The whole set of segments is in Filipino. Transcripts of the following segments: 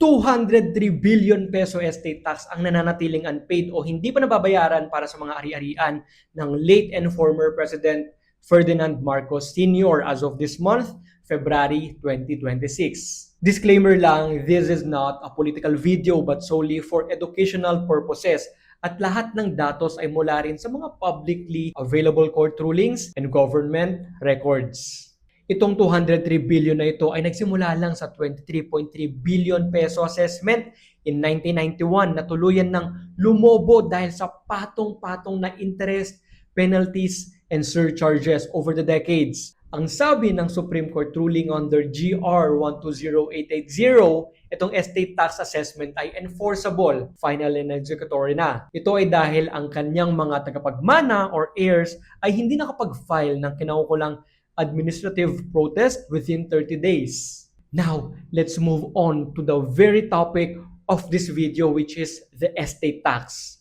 203 billion peso estate tax ang nananatiling unpaid o hindi pa nababayaran para sa mga ari-arian ng late and former President Ferdinand Marcos Sr. as of this month, February 2026. Disclaimer lang, this is not a political video but solely for educational purposes at lahat ng datos ay mula rin sa mga publicly available court rulings and government records. Itong 203 billion na ito ay nagsimula lang sa 23.3 billion peso assessment in 1991 na tuluyan ng lumobo dahil sa patong-patong na interest, penalties, and surcharges over the decades. Ang sabi ng Supreme Court ruling under GR 120880, itong estate tax assessment ay enforceable, final and executory na. Ito ay dahil ang kanyang mga tagapagmana or heirs ay hindi nakapag-file ng kinaukulang administrative protest within 30 days. Now, let's move on to the very topic of this video, which is the estate tax.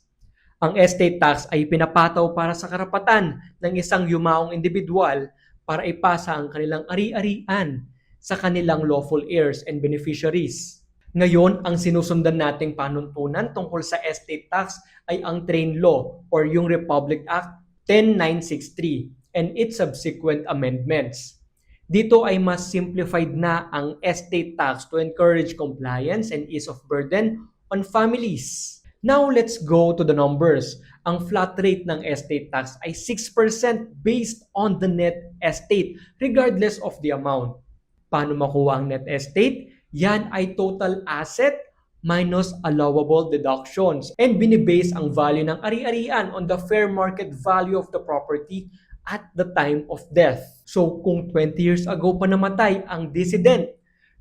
Ang estate tax ay pinapataw para sa karapatan ng isang yumaong individual para ipasa ang kanilang ari-arian sa kanilang lawful heirs and beneficiaries. Ngayon, ang sinusundan nating panuntunan tungkol sa estate tax ay ang Train Law or yung Republic Act 10963 and its subsequent amendments. Dito ay mas simplified na ang estate tax to encourage compliance and ease of burden on families. Now let's go to the numbers. Ang flat rate ng estate tax ay 6% based on the net estate regardless of the amount. Paano makuha ang net estate? Yan ay total asset minus allowable deductions and binibase ang value ng ari-arian on the fair market value of the property at the time of death. So kung 20 years ago pa namatay ang decedent,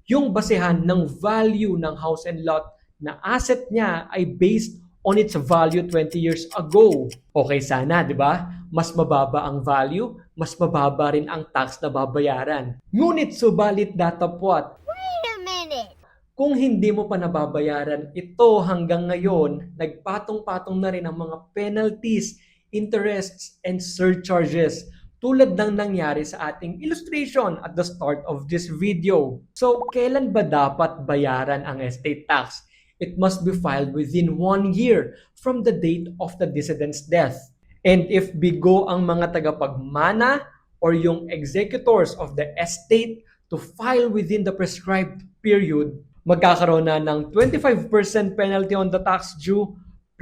yung basehan ng value ng house and lot na asset niya ay based on its value 20 years ago. Okay sana, di ba? Mas mababa ang value, mas mababa rin ang tax na babayaran. Ngunit subalit datapwat, Wait a minute! kung hindi mo pa nababayaran ito hanggang ngayon, nagpatong-patong na rin ang mga penalties, interests, and surcharges tulad ng nangyari sa ating illustration at the start of this video. So, kailan ba dapat bayaran ang estate tax? It must be filed within 1 year from the date of the decedent's death. And if bigo ang mga tagapagmana or yung executors of the estate to file within the prescribed period, magkakaroon na ng 25% penalty on the tax due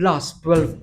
plus 12%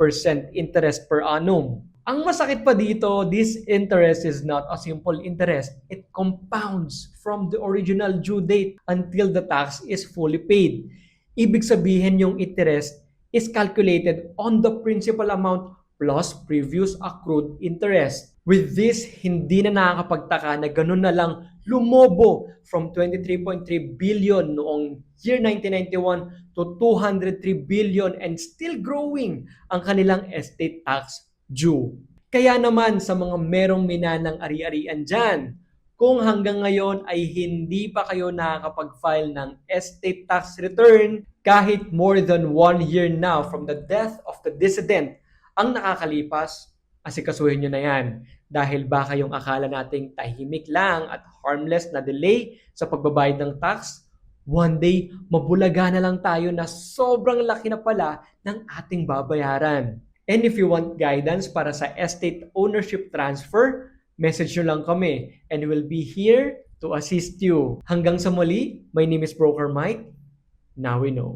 interest per annum. Ang masakit pa dito, this interest is not a simple interest. It compounds from the original due date until the tax is fully paid. Ibig sabihin yung interest is calculated on the principal amount plus previous accrued interest. With this, hindi na nakakapagtaka na ganun na lang lumobo from 23.3 billion noong year 1991 to 203 billion and still growing ang kanilang estate tax due. Kaya naman sa mga merong minanang ari-arian dyan, kung hanggang ngayon ay hindi pa kayo nakakapag-file ng estate tax return kahit more than 1 year now from the death of the decedent ang nakakalipas, asikasuhin nyo na yan. Dahil baka yung akala nating tahimik lang at harmless na delay sa pagbabayad ng tax, one day mabulaga na lang tayo na sobrang laki na pala ng ating babayaran. And if you want guidance para sa estate ownership transfer, message nyo lang kami and we'll be here to assist you. Hanggang sa muli, my name is Broker Mike. Now we know.